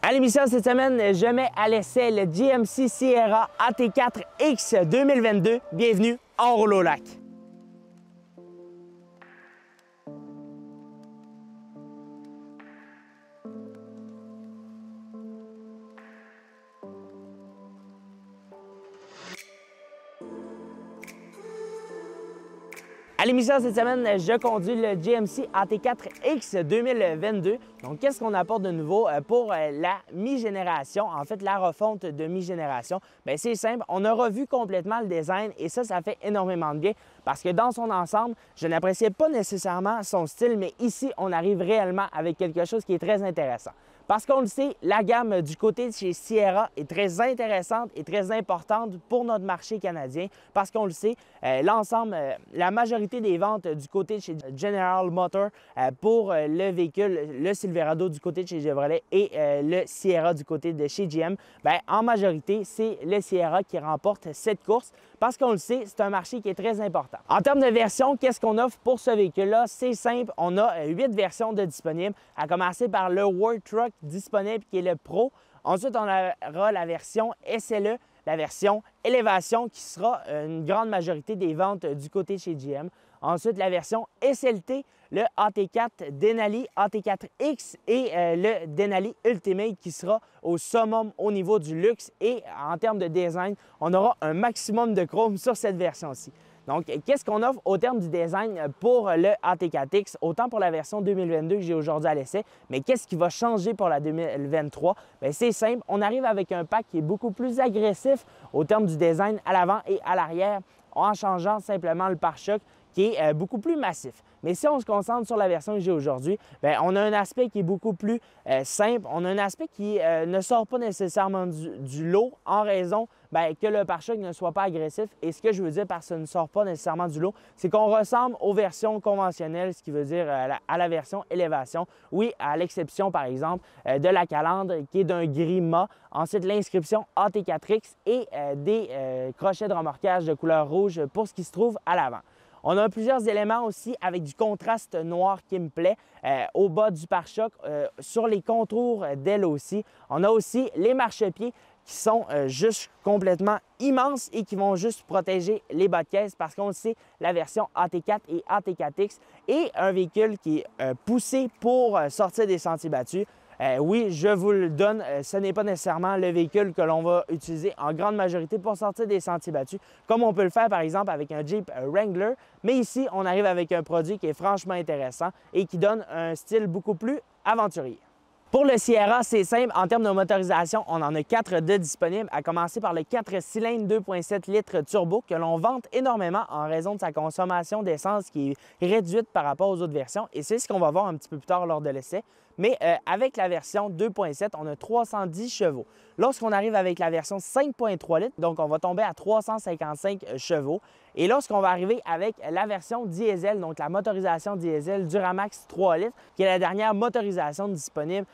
À l'émission cette semaine, je mets à l'essai le GMC Sierra AT4X 2022. Bienvenue en Roule-au-Lac. À l'émission cette semaine, je conduis le GMC AT4X 2022. Donc, qu'est-ce qu'on apporte de nouveau pour la mi-génération, en fait, la refonte de mi-génération? Bien, c'est simple, on a revu complètement le design et ça fait énormément de bien parce que dans son ensemble, je n'appréciais pas nécessairement son style, mais ici, on arrive réellement avec quelque chose qui est très intéressant. Parce qu'on le sait, la gamme du côté de chez Sierra est très intéressante et très importante pour notre marché canadien. Parce qu'on le sait, l'ensemble, la majorité des ventes du côté de chez General Motors pour le véhicule, le Silverado du côté de chez Chevrolet et le Sierra du côté de chez GM, bien, en majorité, c'est le Sierra qui remporte cette course. Parce qu'on le sait, c'est un marché qui est très important. En termes de version, qu'est-ce qu'on offre pour ce véhicule-là? C'est simple, on a 8 versions de disponibles, à commencer par le World Truck disponible qui est le Pro. Ensuite, on aura la version SLE, la version Élévation qui sera une grande majorité des ventes du côté de chez GM. Ensuite, la version SLT, le AT4 Denali AT4X et le Denali Ultimate qui sera au summum au niveau du luxe. Et en termes de design, on aura un maximum de chrome sur cette version-ci. Donc, qu'est-ce qu'on offre au terme du design pour le AT4X, autant pour la version 2022 que j'ai aujourd'hui à l'essai, mais qu'est-ce qui va changer pour la 2023? Bien, c'est simple, on arrive avec un pack qui est beaucoup plus agressif au terme du design à l'avant et à l'arrière, en changeant simplement le pare-choc qui est beaucoup plus massif. Mais si on se concentre sur la version que j'ai aujourd'hui, on a un aspect qui est beaucoup plus simple. On a un aspect qui ne sort pas nécessairement du lot en raison que le pare-choc ne soit pas agressif. Et ce que je veux dire par ça ne sort pas nécessairement du lot, c'est qu'on ressemble aux versions conventionnelles, ce qui veut dire à la version élévation. Oui, à l'exception, par exemple, de la calandre qui est d'un gris mat. Ensuite, l'inscription AT4X et des crochets de remorquage de couleur rouge pour ce qui se trouve à l'avant. On a plusieurs éléments aussi avec du contraste noir qui me plaît au bas du pare-choc, sur les contours d'ailes aussi. On a aussi les marchepieds qui sont juste complètement immenses et qui vont juste protéger les bas de caisse parce qu'on le sait, la version AT4 et AT4X est un véhicule qui est poussé pour sortir des sentiers battus. Oui, je vous le donne, ce n'est pas nécessairement le véhicule que l'on va utiliser en grande majorité pour sortir des sentiers battus, comme on peut le faire par exemple avec un Jeep Wrangler. Mais ici, on arrive avec un produit qui est franchement intéressant et qui donne un style beaucoup plus aventurier. Pour le Sierra, c'est simple. En termes de motorisation, on en a 4 de disponibles, à commencer par le 4 cylindres 2,7 litres turbo que l'on vante énormément en raison de sa consommation d'essence qui est réduite par rapport aux autres versions. Et c'est ce qu'on va voir un petit peu plus tard lors de l'essai. Mais avec la version 2.7, on a 310 chevaux. Lorsqu'on arrive avec la version 5.3 litres, donc on va tomber à 355 chevaux. Et lorsqu'on va arriver avec la version diesel, donc la motorisation diesel Duramax 3 litres, qui est la dernière motorisation disponible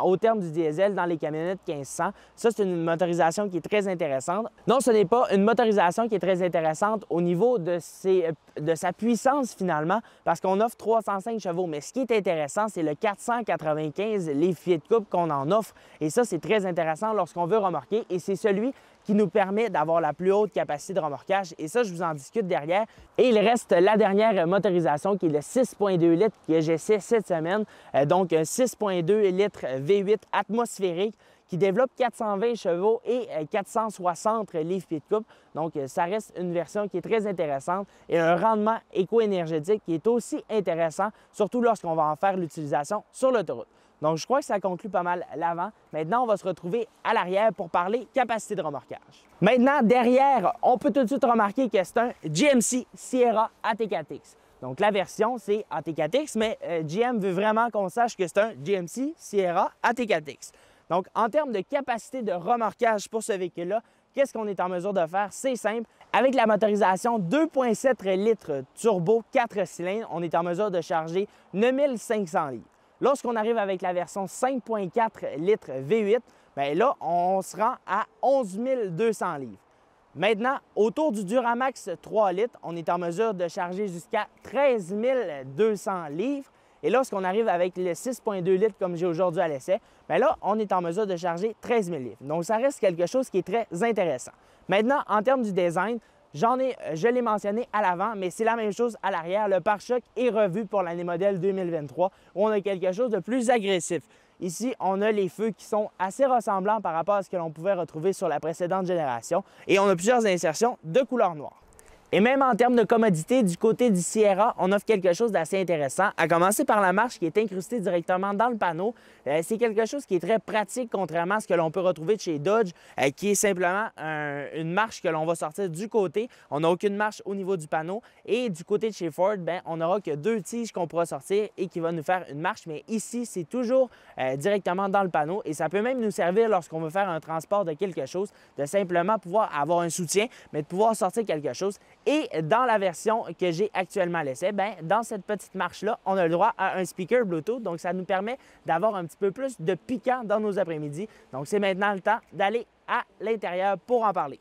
au terme du diesel dans les camionnettes 1500. Ça, c'est une motorisation qui est très intéressante. Non, ce n'est pas une motorisation qui est très intéressante au niveau de sa puissance finalement, parce qu'on offre 305 chevaux. Mais ce qui est intéressant, c'est le 495 livres-pieds de couple qu'on en offre. Et ça, c'est très intéressant lorsqu'on veut remorquer. Et c'est celui qui nous permet d'avoir la plus haute capacité de remorquage. Et ça, je vous en discute derrière. Et il reste la dernière motorisation qui est le 6.2 litres que j'essaie cette semaine. Donc, un 6.2 litres V8 atmosphérique qui développe 420 chevaux et 460 livres-pieds de couple. Donc, ça reste une version qui est très intéressante et un rendement éco-énergétique qui est aussi intéressant, surtout lorsqu'on va en faire l'utilisation sur l'autoroute. Donc, je crois que ça conclut pas mal l'avant. Maintenant, on va se retrouver à l'arrière pour parler capacité de remorquage. Maintenant, derrière, on peut tout de suite remarquer que c'est un GMC Sierra AT4X. Donc, la version, c'est AT4X, mais GM veut vraiment qu'on sache que c'est un GMC Sierra AT4X. Donc, en termes de capacité de remorquage pour ce véhicule-là, qu'est-ce qu'on est en mesure de faire? C'est simple. Avec la motorisation 2,7 litres turbo 4 cylindres, on est en mesure de charger 9500 livres. Lorsqu'on arrive avec la version 5,4 litres V8, bien là, on se rend à 11 200 livres. Maintenant, autour du Duramax 3 litres, on est en mesure de charger jusqu'à 13 200 livres. Et lorsqu'on arrive avec le 6,2 litres comme j'ai aujourd'hui à l'essai, bien là, on est en mesure de charger 13 000 livres. Donc, ça reste quelque chose qui est très intéressant. Maintenant, en termes du design, je l'ai mentionné à l'avant, mais c'est la même chose à l'arrière. Le pare-choc est revu pour l'année modèle 2023 où on a quelque chose de plus agressif. Ici, on a les feux qui sont assez ressemblants par rapport à ce que l'on pouvait retrouver sur la précédente génération et on a plusieurs insertions de couleur noire. Et même en termes de commodité, du côté du Sierra, on offre quelque chose d'assez intéressant, à commencer par la marche qui est incrustée directement dans le panneau. C'est quelque chose qui est très pratique, contrairement à ce que l'on peut retrouver de chez Dodge, qui est simplement une marche que l'on va sortir du côté. On n'a aucune marche au niveau du panneau. Et du côté de chez Ford, bien, on n'aura que 2 tiges qu'on pourra sortir et qui va nous faire une marche. Mais ici, c'est toujours directement dans le panneau et ça peut même nous servir lorsqu'on veut faire un transport de quelque chose, de simplement pouvoir avoir un soutien, mais de pouvoir sortir quelque chose. Et dans la version que j'ai actuellement à l'essai, bien, dans cette petite marche-là, on a le droit à un speaker Bluetooth. Donc, ça nous permet d'avoir un petit peu plus de piquant dans nos après-midi. Donc, c'est maintenant le temps d'aller à l'intérieur pour en parler.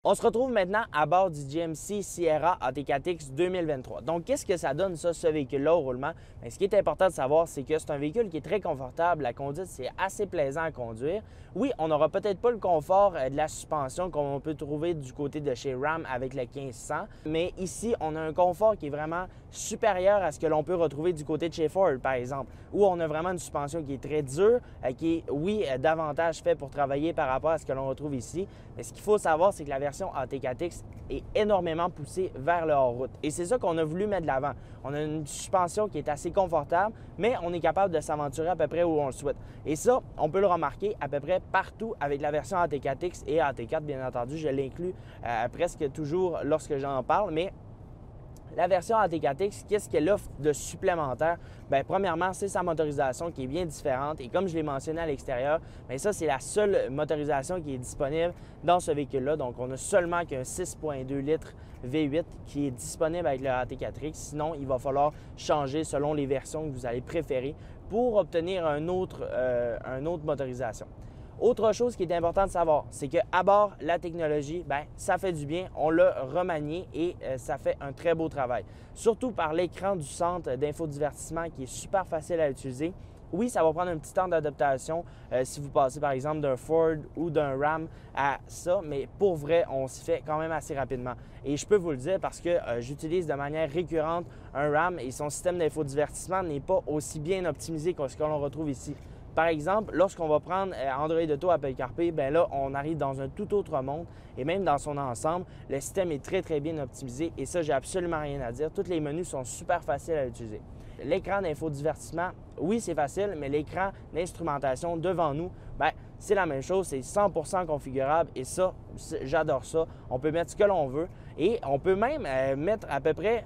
On se retrouve maintenant à bord du GMC Sierra AT4X 2023. Donc, qu'est-ce que ça donne, ça, ce véhicule-là au roulement? Bien, ce qui est important de savoir, c'est que c'est un véhicule qui est très confortable. La conduite, c'est assez plaisant à conduire. Oui, on n'aura peut-être pas le confort de la suspension comme on peut trouver du côté de chez Ram avec le 1500, mais ici, on a un confort qui est vraiment supérieur à ce que l'on peut retrouver du côté de chez Ford, par exemple, où on a vraiment une suspension qui est très dure, qui est, oui, davantage fait pour travailler par rapport à ce que l'on retrouve ici. Mais ce qu'il faut savoir, c'est que la version AT4X est énormément poussée vers le hors-route. Et c'est ça qu'on a voulu mettre de l'avant. On a une suspension qui est assez confortable, mais on est capable de s'aventurer à peu près où on le souhaite. Et ça, on peut le remarquer à peu près partout avec la version AT4X et AT4, bien entendu. Je l'inclus presque toujours lorsque j'en parle, mais la version AT4X, qu'est-ce qu'elle offre de supplémentaire? Bien, premièrement, c'est sa motorisation qui est bien différente. Et comme je l'ai mentionné à l'extérieur, bien ça, c'est la seule motorisation qui est disponible dans ce véhicule-là. Donc, on a seulement qu'un 6,2 litres V8 qui est disponible avec le AT4X. Sinon, il va falloir changer selon les versions que vous allez préférer pour obtenir une autre motorisation. Autre chose qui est important de savoir, c'est qu'à bord, la technologie, bien, ça fait du bien, on l'a remanié et ça fait un très beau travail. Surtout par l'écran du centre d'infodivertissement qui est super facile à utiliser. Oui, ça va prendre un petit temps d'adaptation si vous passez par exemple d'un Ford ou d'un Ram à ça, mais pour vrai, on s'y fait quand même assez rapidement. Et je peux vous le dire parce que j'utilise de manière récurrente un Ram et son système d'infodivertissement n'est pas aussi bien optimisé que ce que l'on retrouve ici. Par exemple, lorsqu'on va prendre Android Auto Apple CarPlay, bien là, on arrive dans un tout autre monde et même dans son ensemble, le système est très bien optimisé et ça, j'ai absolument rien à dire. Tous les menus sont super faciles à utiliser. L'écran d'infodivertissement, oui, c'est facile, mais l'écran d'instrumentation devant nous, bien, c'est la même chose, c'est 100% configurable et ça, j'adore ça. On peut mettre ce que l'on veut et on peut même mettre à peu près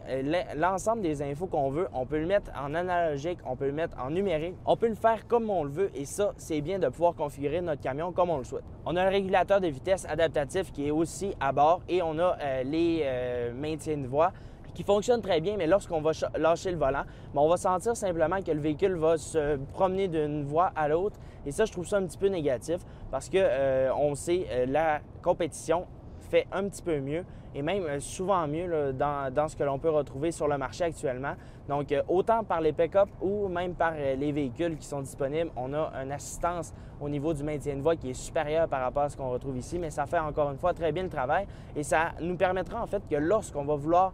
l'ensemble des infos qu'on veut. On peut le mettre en analogique, on peut le mettre en numérique, on peut le faire comme on le veut et ça, c'est bien de pouvoir configurer notre camion comme on le souhaite. On a un régulateur de vitesse adaptatif qui est aussi à bord et on a les maintiens de voie qui fonctionne très bien, mais lorsqu'on va lâcher le volant, bien, on va sentir simplement que le véhicule va se promener d'une voie à l'autre. Et ça, je trouve ça un petit peu négatif parce que on sait, la compétition fait un petit peu mieux et même souvent mieux là, dans ce que l'on peut retrouver sur le marché actuellement. Donc, autant par les pick-up ou même par les véhicules qui sont disponibles, on a une assistance au niveau du maintien de voie qui est supérieure par rapport à ce qu'on retrouve ici, mais ça fait encore une fois très bien le travail et ça nous permettra en fait que lorsqu'on va vouloir,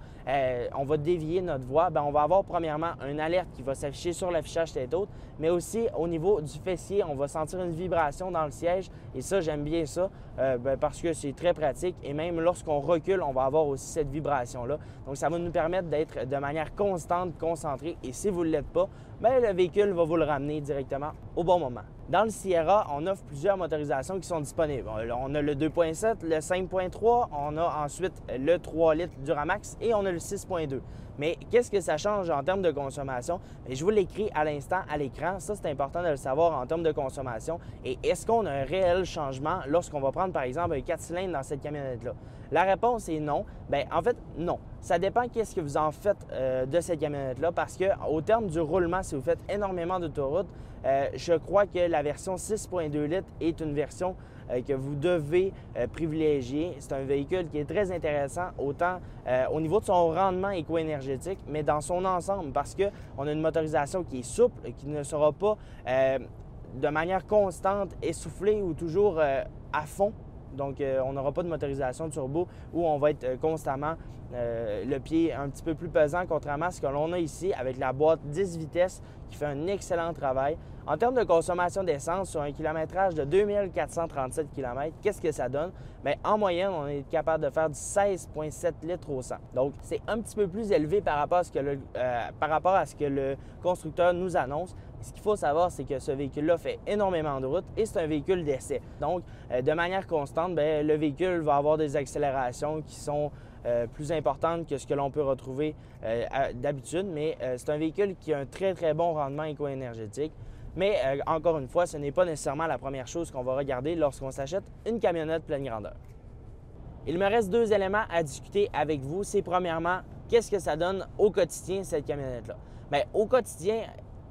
on va dévier notre voie, bien, on va avoir premièrement une alerte qui va s'afficher sur l'affichage tête-haute, mais aussi au niveau du fessier, on va sentir une vibration dans le siège et ça, j'aime bien ça parce que c'est très pratique et même lorsqu'on recule, on va avoir aussi cette vibration-là. Donc, ça va nous permettre d'être de manière constante, concentrée et si vous ne l'êtes pas, bien, le véhicule va vous le ramener directement au bon moment. Dans le Sierra, on offre plusieurs motorisations qui sont disponibles. On a le 2.7, le 5.3, on a ensuite le 3 litres Duramax et on a le 6.2. Mais qu'est-ce que ça change en termes de consommation? Bien, je vous l'écris à l'instant à l'écran. Ça, c'est important de le savoir en termes de consommation. Et est-ce qu'on a un réel changement lorsqu'on va prendre, par exemple, un 4 cylindres dans cette camionnette-là? La réponse est non. Bien, en fait, non. Ça dépend qu'est-ce que vous en faites de cette camionnette-là parce qu'au terme du roulement, si vous faites énormément d'autoroute, je crois que la version 6.2 litres est une version que vous devez privilégier. C'est un véhicule qui est très intéressant, autant au niveau de son rendement éco-énergétique, mais dans son ensemble, parce qu'on a une motorisation qui est souple, qui ne sera pas de manière constante essoufflée ou toujours à fond. Donc, on n'aura pas de motorisation turbo où on va être constamment le pied un petit peu plus pesant, contrairement à ce que l'on a ici avec la boîte 10 vitesses qui fait un excellent travail. En termes de consommation d'essence, sur un kilométrage de 2437 km, qu'est-ce que ça donne? Bien, en moyenne, on est capable de faire du 16,7 litres au 100. Donc, c'est un petit peu plus élevé par rapport à ce que le constructeur nous annonce. Ce qu'il faut savoir, c'est que ce véhicule-là fait énormément de route et c'est un véhicule d'essai. Donc, de manière constante, bien, le véhicule va avoir des accélérations qui sont plus importantes que ce que l'on peut retrouver d'habitude, mais c'est un véhicule qui a un très, très bon rendement éco-énergétique. Mais encore une fois, ce n'est pas nécessairement la première chose qu'on va regarder lorsqu'on s'achète une camionnette pleine grandeur. Il me reste deux éléments à discuter avec vous. C'est premièrement, qu'est-ce que ça donne au quotidien, cette camionnette-là? Bien, au quotidien,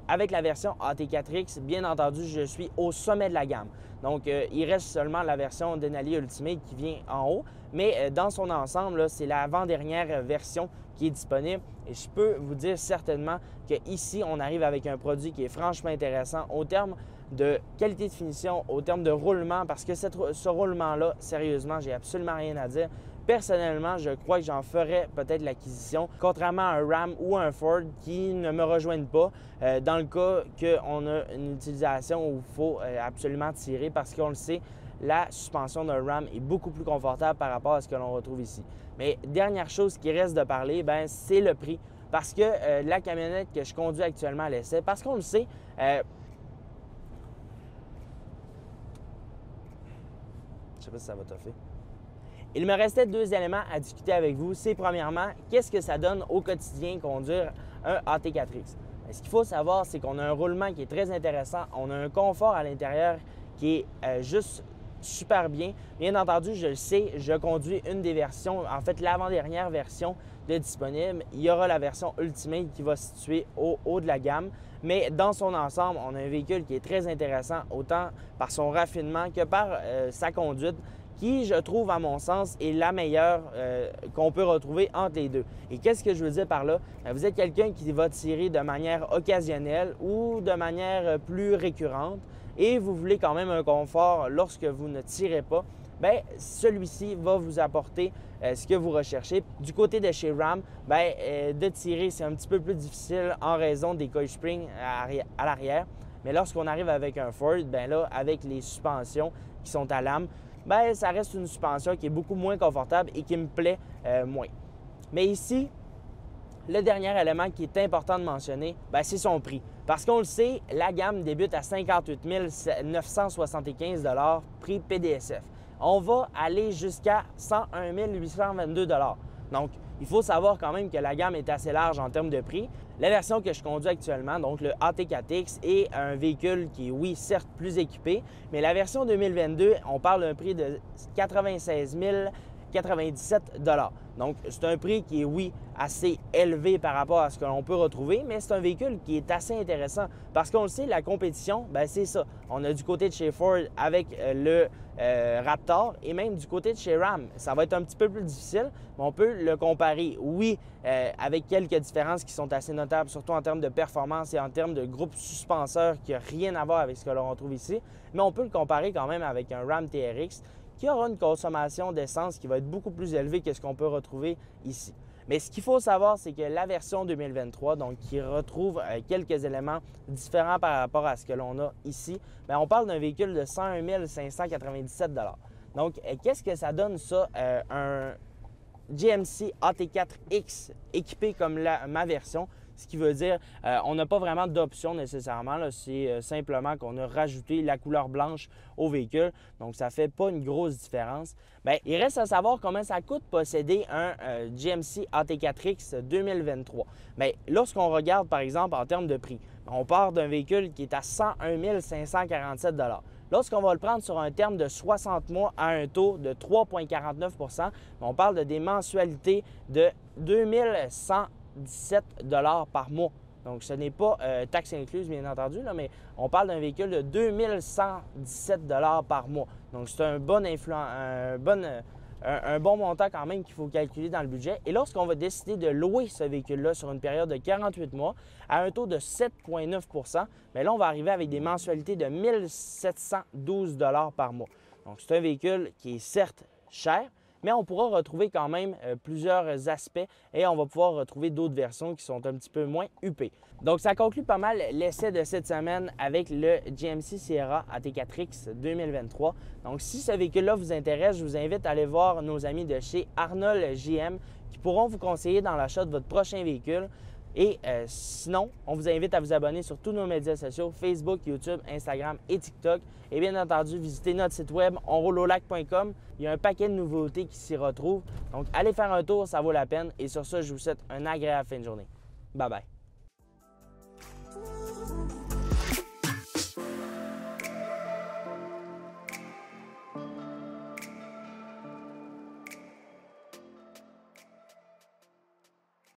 avec la version AT4X, bien entendu, je suis au sommet de la gamme. Donc, il reste seulement la version Denali Ultimate qui vient en haut, mais dans son ensemble, c'est l'avant-dernière version qui est disponible. Et je peux vous dire certainement qu'ici, on arrive avec un produit qui est franchement intéressant au terme de qualité de finition, au terme de roulement, parce que ce roulement-là, sérieusement, j'ai absolument rien à dire. Personnellement, je crois que j'en ferais peut-être l'acquisition, contrairement à un Ram ou un Ford qui ne me rejoignent pas dans le cas qu'on a une utilisation où il faut absolument tirer parce qu'on le sait, la suspension d'un Ram est beaucoup plus confortable par rapport à ce que l'on retrouve ici. Mais dernière chose qui reste de parler, c'est le prix. Parce que la camionnette que je conduis actuellement à l'essai, parce qu'on le sait, je ne sais pas si ça va toffer. Il me restait deux éléments à discuter avec vous. C'est premièrement, qu'est-ce que ça donne au quotidien conduire un AT4X? Ce qu'il faut savoir, c'est qu'on a un roulement qui est très intéressant. On a un confort à l'intérieur qui est juste super bien. Bien entendu, je le sais, je conduis une des versions, en fait l'avant-dernière version de disponible. Il y aura la version Ultimate qui va se situer au haut de la gamme. Mais dans son ensemble, on a un véhicule qui est très intéressant, autant par son raffinement que par sa conduite, qui, je trouve, à mon sens, est la meilleure qu'on peut retrouver entre les deux. Et qu'est-ce que je veux dire par là? Vous êtes quelqu'un qui va tirer de manière occasionnelle ou de manière plus récurrente et vous voulez quand même un confort lorsque vous ne tirez pas, bien, celui-ci va vous apporter ce que vous recherchez. Du côté de chez Ram, bien, de tirer, c'est un petit peu plus difficile en raison des coil springs à l'arrière. Mais lorsqu'on arrive avec un Ford, bien là, avec les suspensions qui sont à lame, bien, ça reste une suspension qui est beaucoup moins confortable et qui me plaît moins. Mais ici, le dernier élément qui est important de mentionner, c'est son prix. Parce qu'on le sait, la gamme débute à 58 975 $, prix PDSF. On va aller jusqu'à 101 822 $. Donc, il faut savoir quand même que la gamme est assez large en termes de prix. La version que je conduis actuellement, donc le AT4X, est un véhicule qui est, oui, certes plus équipé, mais la version 2022, on parle d'un prix de 96 097 $. Donc, c'est un prix qui est, oui, assez élevé par rapport à ce que l'on peut retrouver, mais c'est un véhicule qui est assez intéressant parce qu'on le sait, la compétition, c'est ça. On a du côté de chez Ford avec le Raptor et même du côté de chez Ram. Ça va être un petit peu plus difficile, mais on peut le comparer, oui, avec quelques différences qui sont assez notables, surtout en termes de performance et en termes de groupe suspenseur qui n'a rien à voir avec ce que l'on retrouve ici, mais on peut le comparer quand même avec un Ram TRX qui aura une consommation d'essence qui va être beaucoup plus élevée que ce qu'on peut retrouver ici. Mais ce qu'il faut savoir, c'est que la version 2023, donc qui retrouve quelques éléments différents par rapport à ce que l'on a ici, on parle d'un véhicule de 101 597 $. Donc, qu'est-ce que ça donne ça, un GMC AT4X équipé comme ma version? ce qui veut dire on n'a pas vraiment d'option nécessairement. C'est simplement qu'on a rajouté la couleur blanche au véhicule. Donc, ça ne fait pas une grosse différence. Bien, il reste à savoir combien ça coûte posséder un GMC AT4X 2023. Bien, lorsqu'on regarde, par exemple, en termes de prix, on part d'un véhicule qui est à 101 547 $. Lorsqu'on va le prendre sur un terme de 60 mois à un taux de 3,49 %, on parle de des mensualités de 2117 $ par mois. Donc, ce n'est pas taxe incluse, bien entendu, là, mais on parle d'un véhicule de 2117 $ par mois. Donc, c'est un bon montant quand même qu'il faut calculer dans le budget. Et lorsqu'on va décider de louer ce véhicule-là sur une période de 48 mois à un taux de 7,9 %, bien là, on va arriver avec des mensualités de 1712 $ par mois. Donc, c'est un véhicule qui est certes cher, mais on pourra retrouver quand même plusieurs aspects et on va pouvoir retrouver d'autres versions qui sont un petit peu moins huppées. Donc, ça conclut pas mal l'essai de cette semaine avec le GMC Sierra AT4X 2023. Donc, si ce véhicule-là vous intéresse, je vous invite à aller voir nos amis de chez Arnold JM qui pourront vous conseiller dans l'achat de votre prochain véhicule. Et sinon, on vous invite à vous abonner sur tous nos médias sociaux, Facebook, YouTube, Instagram et TikTok. Et bien entendu, visitez notre site web onroulelac.com. Il y a un paquet de nouveautés qui s'y retrouvent. Donc, allez faire un tour, ça vaut la peine. Et sur ça, je vous souhaite une agréable fin de journée. Bye bye.